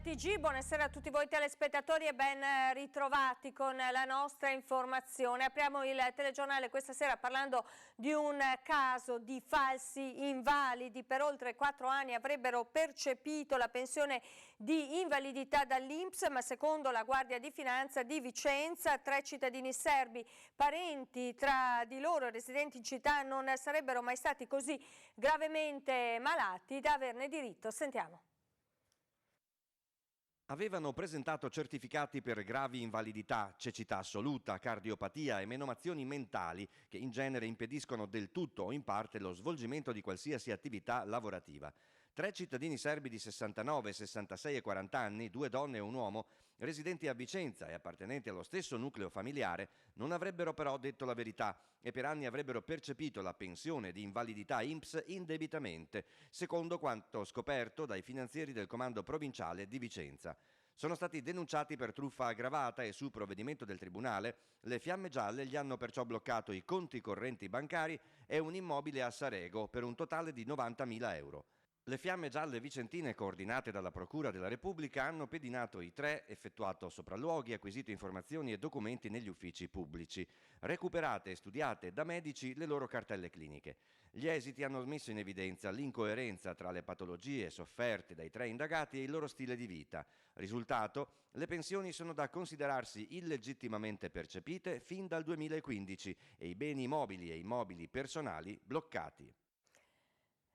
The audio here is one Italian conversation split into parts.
TG, buonasera a tutti voi telespettatori e ben ritrovati con la nostra informazione. Apriamo il telegiornale questa sera parlando di un caso di falsi invalidi. Per oltre 4 anni avrebbero percepito la pensione di invalidità dall'INPS, ma secondo la Guardia di Finanza di Vicenza 3 cittadini serbi, parenti tra di loro residenti in città, non sarebbero mai stati così gravemente malati da averne diritto. Sentiamo. Avevano presentato certificati per gravi invalidità, cecità assoluta, cardiopatia e menomazioni mentali che in genere impediscono del tutto o in parte lo svolgimento di qualsiasi attività lavorativa. 3 cittadini serbi di 69, 66 e 40 anni, 2 donne e un uomo, residenti a Vicenza e appartenenti allo stesso nucleo familiare, non avrebbero però detto la verità e per anni avrebbero percepito la pensione di invalidità INPS indebitamente, secondo quanto scoperto dai finanzieri del comando provinciale di Vicenza. Sono stati denunciati per truffa aggravata e su provvedimento del Tribunale le Fiamme Gialle gli hanno perciò bloccato i conti correnti bancari e un immobile a Sarego per un totale di 90.000 euro. Le Fiamme Gialle vicentine, coordinate dalla Procura della Repubblica, hanno pedinato i 3, effettuato sopralluoghi, acquisito informazioni e documenti negli uffici pubblici, recuperate e studiate da medici le loro cartelle cliniche. Gli esiti hanno messo in evidenza l'incoerenza tra le patologie sofferte dai 3 indagati e il loro stile di vita. Risultato: le pensioni sono da considerarsi illegittimamente percepite fin dal 2015 e i beni mobili e immobili personali bloccati.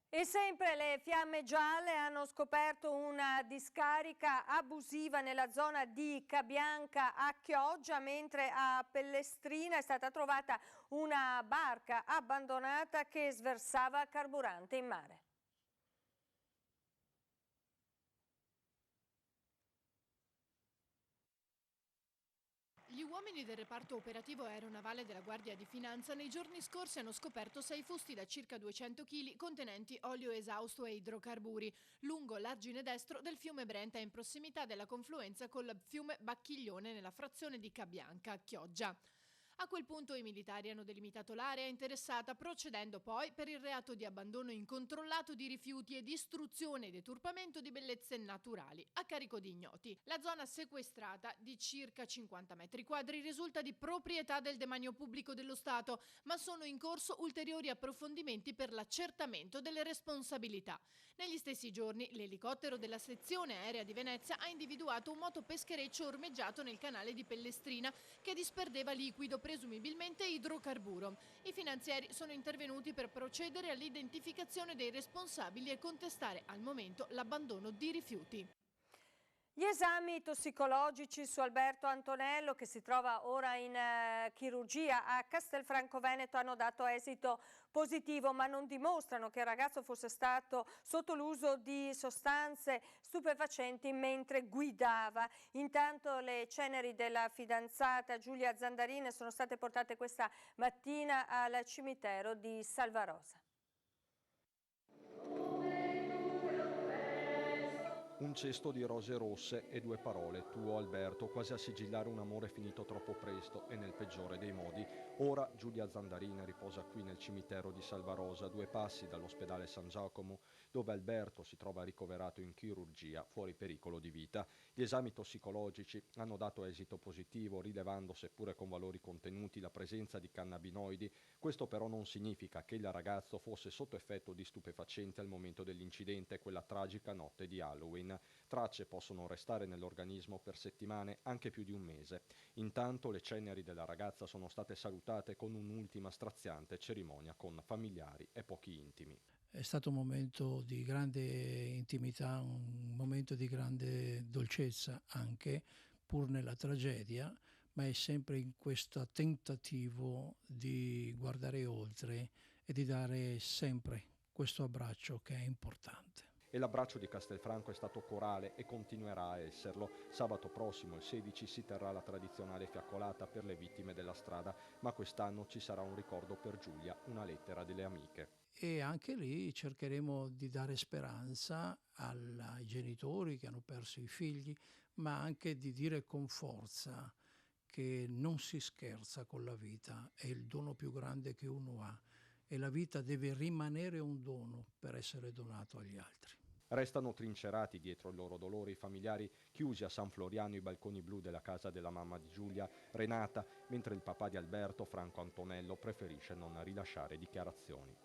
E sempre le Fiamme Gialle hanno scoperto una discarica abusiva nella zona di Cabianca a Chioggia, mentre a Pellestrina è stata trovata una barca abbandonata che sversava carburante in mare. Gli uomini del reparto operativo aeronavale della Guardia di Finanza nei giorni scorsi hanno scoperto 6 fusti da circa 200 kg contenenti olio esausto e idrocarburi lungo l'argine destro del fiume Brenta in prossimità della confluenza col fiume Bacchiglione nella frazione di Cabianca a Chioggia. A quel punto i militari hanno delimitato l'area interessata, procedendo poi per il reato di abbandono incontrollato di rifiuti e distruzione e deturpamento di bellezze naturali a carico di ignoti. La zona sequestrata, di circa 50 metri quadri, risulta di proprietà del demanio pubblico dello Stato, ma sono in corso ulteriori approfondimenti per l'accertamento delle responsabilità. Negli stessi giorni l'elicottero della sezione aerea di Venezia ha individuato un motopeschereccio ormeggiato nel canale di Pellestrina che disperdeva liquido, presumibilmente idrocarburo. I finanzieri sono intervenuti per procedere all'identificazione dei responsabili e contestare al momento l'abbandono di rifiuti. Gli esami tossicologici su Alberto Antonello, che si trova ora in chirurgia a Castelfranco Veneto, hanno dato esito positivo, ma non dimostrano che il ragazzo fosse stato sotto l'uso di sostanze stupefacenti mentre guidava. Intanto le ceneri della fidanzata Giulia Zandarini sono state portate questa mattina al cimitero di Salvarosa. Un cesto di rose rosse e 2 parole, tuo Alberto, quasi a sigillare un amore finito troppo presto e nel peggiore dei modi. Ora Giulia Zandarina riposa qui nel cimitero di Salvarosa, 2 passi dall'ospedale San Giacomo, dove Alberto si trova ricoverato in chirurgia fuori pericolo di vita. Gli esami tossicologici hanno dato esito positivo, rilevando, seppure con valori contenuti, la presenza di cannabinoidi. Questo però non significa che il ragazzo fosse sotto effetto di stupefacenti al momento dell'incidente, quella tragica notte di Halloween. Tracce possono restare nell'organismo per settimane, anche più di un mese. Intanto le ceneri della ragazza sono state salutate con un'ultima straziante cerimonia con familiari e pochi intimi. È stato un momento di grande intimità, un momento di grande dolcezza anche, pur nella tragedia, ma è sempre in questo tentativo di guardare oltre e di dare sempre questo abbraccio che è importante. E l'abbraccio di Castelfranco è stato corale e continuerà a esserlo. Sabato prossimo, il 16, si terrà la tradizionale fiaccolata per le vittime della strada, ma quest'anno ci sarà un ricordo per Giulia, una lettera delle amiche. E anche lì cercheremo di dare speranza ai genitori che hanno perso i figli, ma anche di dire con forza che non si scherza con la vita, è il dono più grande che uno ha e la vita deve rimanere un dono per essere donato agli altri. Restano trincerati dietro il loro dolore i familiari, chiusi a San Floriano i balconi blu della casa della mamma di Giulia, Renata, mentre il papà di Alberto, Franco Antonello, preferisce non rilasciare dichiarazioni.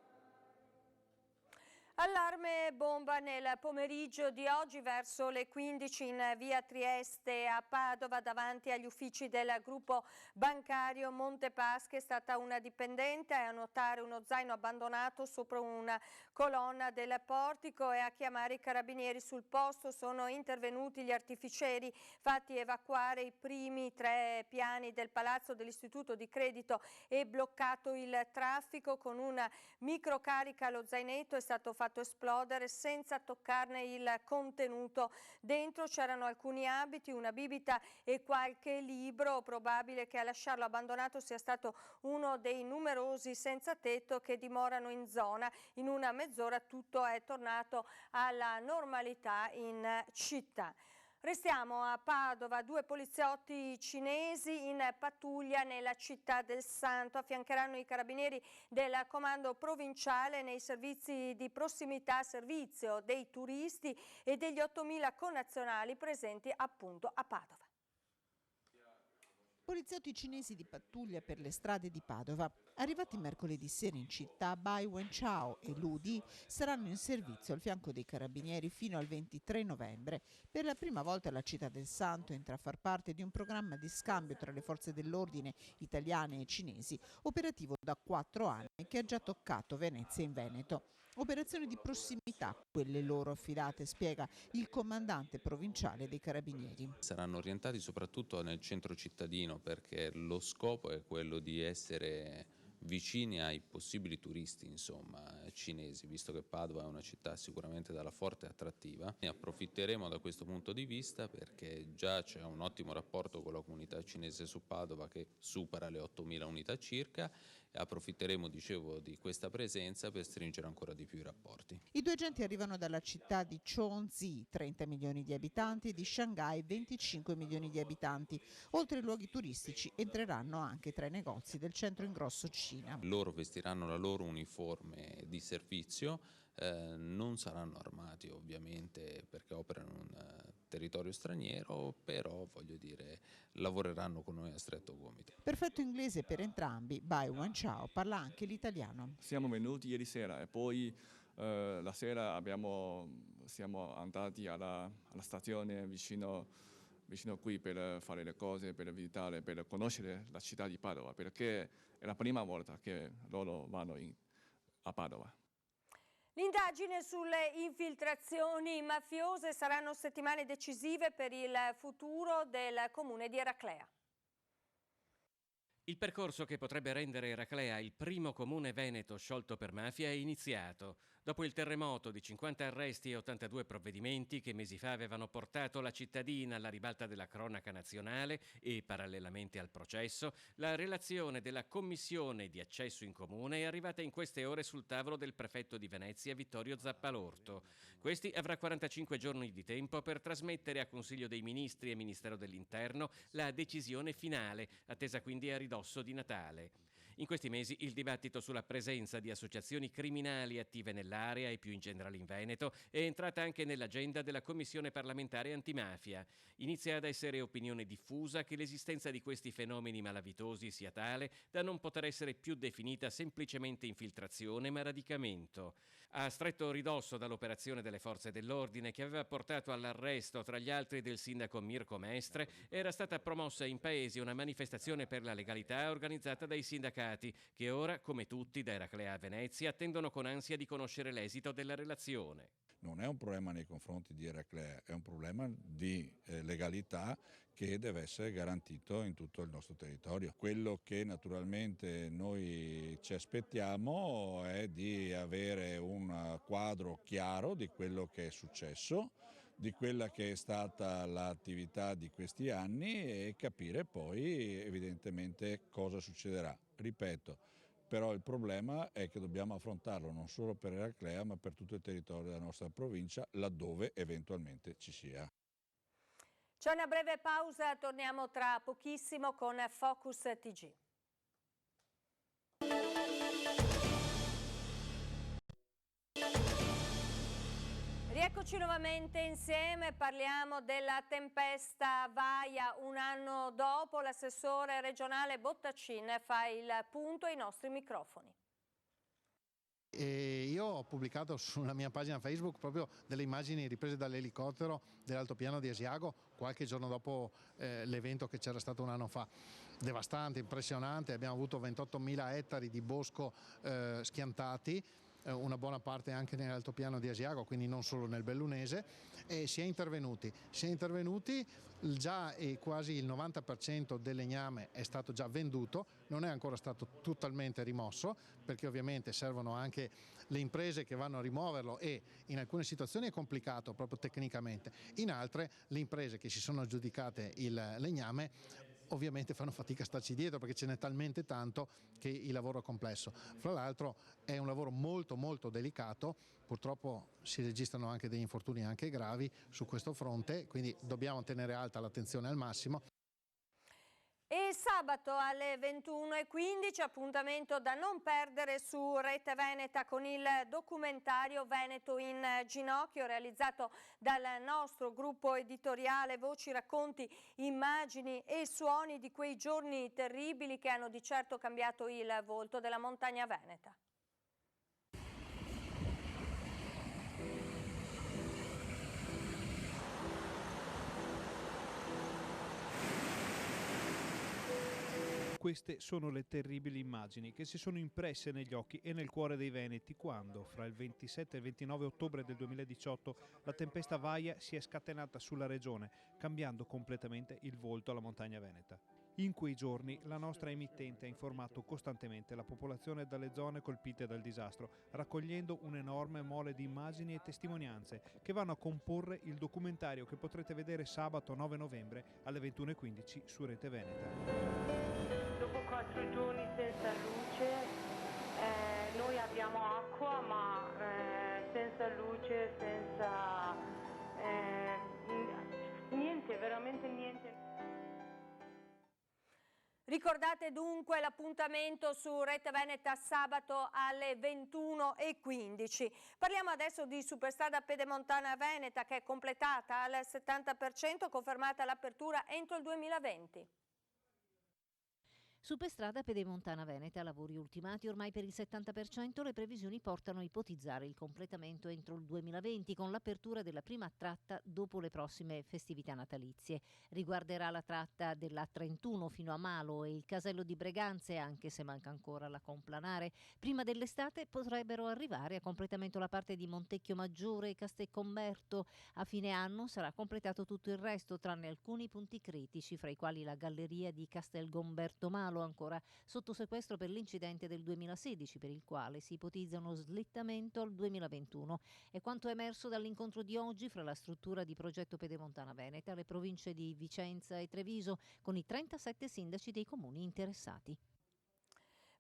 Allarme bomba nel pomeriggio di oggi verso le 15 in via Trieste a Padova davanti agli uffici del gruppo bancario Montepaschi. È stata una dipendente a notare uno zaino abbandonato sopra una colonna del portico e a chiamare i carabinieri. Sul posto sono intervenuti gli artificieri fatti evacuare i primi 3 piani del palazzo dell'istituto di credito e bloccato il traffico. Con una microcarica lo zainetto è stato fatto esplodere senza toccarne il contenuto. Dentro c'erano alcuni abiti, una bibita e qualche libro. Probabile che a lasciarlo abbandonato sia stato uno dei numerosi senza tetto che dimorano in zona. In una mezz'ora tutto è tornato alla normalità in città. Restiamo a Padova, 2 poliziotti cinesi in pattuglia nella città del Santo affiancheranno i carabinieri del comando provinciale nei servizi di prossimità a servizio dei turisti e degli 8.000 connazionali presenti appunto a Padova. Poliziotti cinesi di pattuglia per le strade di Padova. Arrivati mercoledì sera in città, Bai Wenchao e Ludi saranno in servizio al fianco dei carabinieri fino al 23 novembre. Per la prima volta la città del Santo entra a far parte di un programma di scambio tra le forze dell'ordine italiane e cinesi, operativo da 4 anni che ha già toccato Venezia in Veneto. Operazioni di prossimità, quelle loro affidate, spiega il comandante provinciale dei carabinieri. Saranno orientati soprattutto nel centro cittadino perché lo scopo è quello di essere vicini ai possibili turisti, insomma, cinesi, visto che Padova è una città sicuramente dalla forte attrattiva. Ne approfitteremo da questo punto di vista perché già c'è un ottimo rapporto con la comunità cinese su Padova che supera le 8.000 unità circa. Approfitteremo, dicevo, di questa presenza per stringere ancora di più i rapporti. I 2 agenti arrivano dalla città di Chongqing, 30 milioni di abitanti, e di Shanghai, 25 milioni di abitanti. Oltre ai luoghi turistici entreranno anche 3 negozi del centro ingrosso Cina. Loro vestiranno la loro uniforme di servizio, non saranno armati ovviamente perché operano in un territorio straniero, però voglio dire lavoreranno con noi a stretto gomito. Perfetto inglese per entrambi, Bai Wenchao parla anche l'italiano. Siamo venuti ieri sera e poi la sera siamo andati alla stazione vicino qui per fare le cose, per visitare, per conoscere la città di Padova, perché è la prima volta che loro vanno a Padova. L'indagine sulle infiltrazioni mafiose saranno settimane decisive per il futuro del comune di Eraclea. Il percorso che potrebbe rendere Eraclea il primo comune veneto sciolto per mafia è iniziato. Dopo il terremoto di 50 arresti e 82 provvedimenti che mesi fa avevano portato la cittadina alla ribalta della cronaca nazionale e parallelamente al processo, la relazione della Commissione di accesso in comune è arrivata in queste ore sul tavolo del prefetto di Venezia Vittorio Zappalorto. Questi avrà 45 giorni di tempo per trasmettere a Consiglio dei Ministri e Ministero dell'Interno la decisione finale, attesa quindi a ridosso di Natale. In questi mesi il dibattito sulla presenza di associazioni criminali attive nell'area e più in generale in Veneto è entrata anche nell'agenda della Commissione parlamentare antimafia. Inizia ad essere opinione diffusa che l'esistenza di questi fenomeni malavitosi sia tale da non poter essere più definita semplicemente infiltrazione ma radicamento. A stretto ridosso dall'operazione delle forze dell'ordine che aveva portato all'arresto tra gli altri del sindaco Mirko Mestre, era stata promossa in paese una manifestazione per la legalità organizzata dai sindacati che ora, come tutti da Eraclea a Venezia, attendono con ansia di conoscere l'esito della relazione. Non è un problema nei confronti di Eraclea, è un problema di legalità che deve essere garantito in tutto il nostro territorio. Quello che naturalmente noi ci aspettiamo è di avere un quadro chiaro di quello che è successo, di quella che è stata l'attività di questi anni e capire poi evidentemente cosa succederà. Ripeto, però il problema è che dobbiamo affrontarlo non solo per Eraclea ma per tutto il territorio della nostra provincia laddove eventualmente ci sia. C'è una breve pausa, torniamo tra pochissimo con Focus TG. Rieccoci nuovamente insieme, parliamo della tempesta Vaia. Un anno dopo l'assessore regionale Bottacin fa il punto ai nostri microfoni. E io ho pubblicato sulla mia pagina Facebook proprio delle immagini riprese dall'elicottero dell'altopiano di Asiago qualche giorno dopo l'evento che c'era stato un anno fa. Devastante, impressionante, abbiamo avuto 28.000 ettari di bosco schiantati, una buona parte anche nell'altopiano di Asiago, quindi non solo nel Bellunese, e si è intervenuti già, quasi il 90% del legname è stato già venduto, non è ancora stato totalmente rimosso perché ovviamente servono anche le imprese che vanno a rimuoverlo e in alcune situazioni è complicato proprio tecnicamente, in altre le imprese che si sono aggiudicate il legname ovviamente fanno fatica a starci dietro perché ce n'è talmente tanto che il lavoro è complesso. Fra l'altro è un lavoro molto molto delicato, purtroppo si registrano anche degli infortuni anche gravi su questo fronte, quindi dobbiamo tenere alta l'attenzione al massimo. E sabato alle 21:15 appuntamento da non perdere su Rete Veneta con il documentario Veneto in ginocchio, realizzato dal nostro gruppo editoriale Voci, racconti, immagini e suoni di quei giorni terribili che hanno di certo cambiato il volto della montagna veneta. Queste sono le terribili immagini che si sono impresse negli occhi e nel cuore dei veneti quando, fra il 27 e il 29 ottobre del 2018, la tempesta Vaia si è scatenata sulla regione, cambiando completamente il volto alla montagna veneta. In quei giorni la nostra emittente ha informato costantemente la popolazione dalle zone colpite dal disastro, raccogliendo un'enorme mole di immagini e testimonianze che vanno a comporre il documentario che potrete vedere sabato 9 novembre alle 21:15 su Rete Veneta. Dopo 4 giorni senza luce, noi abbiamo acqua ma senza luce, senza niente, veramente niente. Ricordate dunque l'appuntamento su Rete Veneta sabato alle 21:15. Parliamo adesso di Superstrada Pedemontana Veneta che è completata al 70%, confermata l'apertura entro il 2020. Superstrada Pedemontana Veneta, lavori ultimati ormai per il 70%, le previsioni portano a ipotizzare il completamento entro il 2020 con l'apertura della prima tratta dopo le prossime festività natalizie. Riguarderà la tratta della 31 fino a Malo e il casello di Breganze, anche se manca ancora la complanare. Prima dell'estate potrebbero arrivare a completamento la parte di Montecchio Maggiore e Castelcomberto. A fine anno sarà completato tutto il resto, tranne alcuni punti critici, fra i quali la galleria di Castelgomberto Malo, ancora sotto sequestro per l'incidente del 2016, per il quale si ipotizza uno slittamento al 2021. È quanto emerso dall'incontro di oggi fra la struttura di progetto Pedemontana Veneta, le province di Vicenza e Treviso, con i 37 sindaci dei comuni interessati.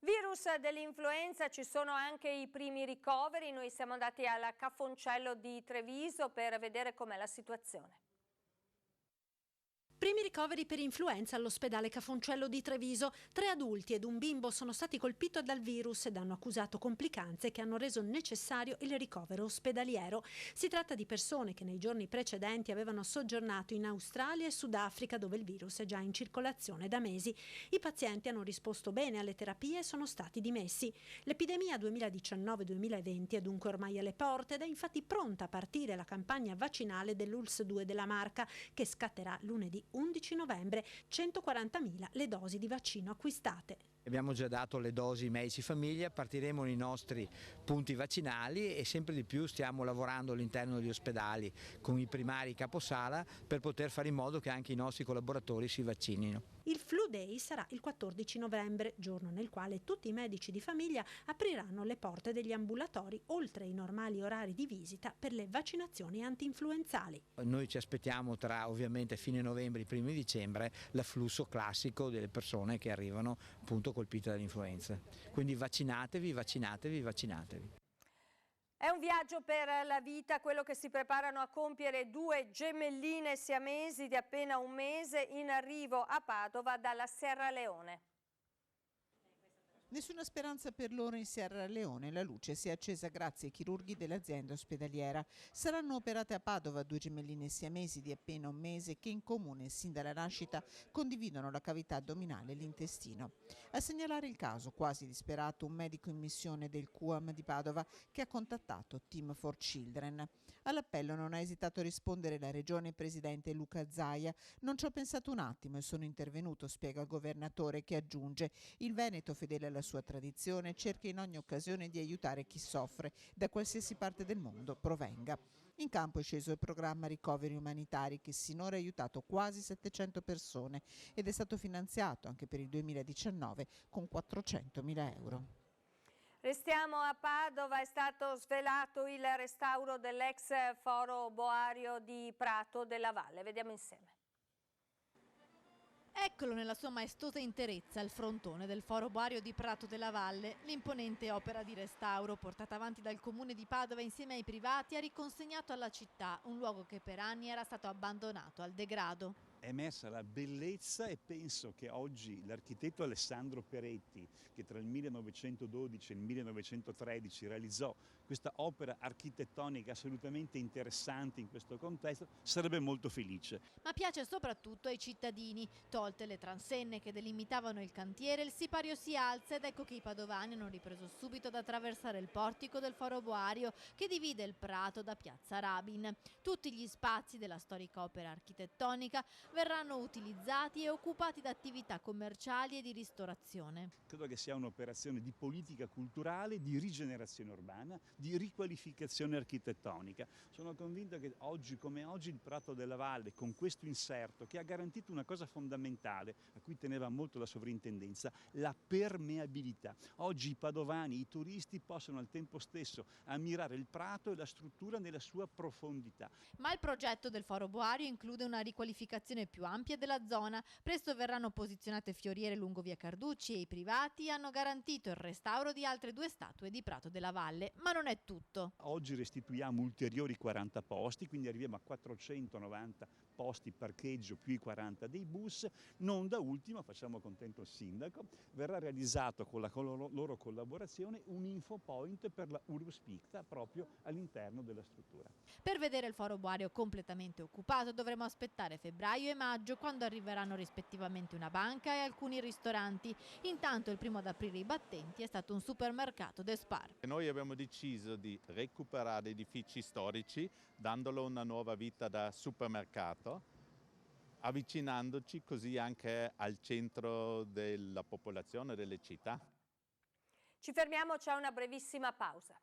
Virus dell'influenza, ci sono anche i primi ricoveri. Noi siamo andati al Cafoncello di Treviso per vedere com'è la situazione. Primi ricoveri per influenza all'ospedale Cafoncello di Treviso. 3 adulti ed un bimbo sono stati colpiti dal virus ed hanno accusato complicanze che hanno reso necessario il ricovero ospedaliero. Si tratta di persone che nei giorni precedenti avevano soggiornato in Australia e Sudafrica, dove il virus è già in circolazione da mesi. I pazienti hanno risposto bene alle terapie e sono stati dimessi. L'epidemia 2019-2020 è dunque ormai alle porte ed è infatti pronta a partire la campagna vaccinale dell'ULSS 2 della Marca, che scatterà lunedì 11 novembre, 140.000 le dosi di vaccino acquistate. Abbiamo già dato le dosi medici famiglia, partiremo nei nostri punti vaccinali e sempre di più stiamo lavorando all'interno degli ospedali con i primari caposala per poter fare in modo che anche i nostri collaboratori si vaccinino. Il Flu Day sarà il 14 novembre, giorno nel quale tutti i medici di famiglia apriranno le porte degli ambulatori oltre i normali orari di visita per le vaccinazioni antinfluenzali. Noi ci aspettiamo tra ovviamente fine novembre e primi dicembre l'afflusso classico delle persone che arrivano appunto colpite dall'influenza. Quindi vaccinatevi, vaccinatevi, vaccinatevi. È un viaggio per la vita quello che si preparano a compiere 2 gemelline siamesi di appena un mese in arrivo a Padova dalla Sierra Leone. Nessuna speranza per loro in Sierra Leone. La luce si è accesa grazie ai chirurghi dell'azienda ospedaliera. Saranno operate a Padova 2 gemelline siamesi di appena un mese che in comune sin dalla nascita condividono la cavità addominale e l'intestino. A segnalare il caso, quasi disperato, un medico in missione del QAM di Padova che ha contattato Team for Children. All'appello non ha esitato a rispondere la regione presidente Luca Zaia. Non ci ho pensato un attimo e sono intervenuto, spiega il governatore, che aggiunge: il Veneto, fedele alla sua tradizione, cerca in ogni occasione di aiutare chi soffre, da qualsiasi parte del mondo provenga. In campo è sceso il programma Ricoveri Umanitari che sinora ha aiutato quasi 700 persone ed è stato finanziato anche per il 2019 con 400.000 euro. Restiamo a Padova, è stato svelato il restauro dell'ex foro boario di Prato della Valle. Vediamo insieme. Eccolo nella sua maestosa interezza, il frontone del foro boario di Prato della Valle. L'imponente opera di restauro portata avanti dal comune di Padova insieme ai privati ha riconsegnato alla città un luogo che per anni era stato abbandonato al degrado. È emersa la bellezza e penso che oggi l'architetto Alessandro Peretti, che tra il 1912 e il 1913 realizzò questa opera architettonica assolutamente interessante in questo contesto, sarebbe molto felice. Ma piace soprattutto ai cittadini. Tolte le transenne che delimitavano il cantiere, il sipario si alza ed ecco che i padovani hanno ripreso subito ad attraversare il portico del foro boario che divide il Prato da Piazza Rabin. Tutti gli spazi della storica opera architettonica verranno utilizzati e occupati da attività commerciali e di ristorazione. Credo che sia un'operazione di politica culturale, di rigenerazione urbana, di riqualificazione architettonica. Sono convinto che oggi come oggi il Prato della Valle, con questo inserto che ha garantito una cosa fondamentale, a cui teneva molto la sovrintendenza, la permeabilità. Oggi i padovani, i turisti possono al tempo stesso ammirare il Prato e la struttura nella sua profondità. Ma il progetto del foro boario include una riqualificazione più ampia della zona. Presto verranno posizionate fioriere lungo via Carducci e i privati hanno garantito il restauro di altre 2 statue di Prato della Valle. Ma non è tutto. Oggi restituiamo ulteriori 40 posti, quindi arriviamo a 490 posti parcheggio più i 40 dei bus. Non da ultimo, facciamo contento il sindaco, verrà realizzato con la loro collaborazione un infopoint per la Urbs Picta proprio all'interno della struttura. Per vedere il foro boario completamente occupato dovremo aspettare febbraio e maggio, quando arriveranno rispettivamente una banca e alcuni ristoranti. Intanto il 1° ad aprire i battenti è stato un supermercato de Spar. Noi abbiamo deciso di recuperare edifici storici dandolo una nuova vita da supermercato, avvicinandoci così anche al centro della popolazione delle città. Ci fermiamo, c'è una brevissima pausa.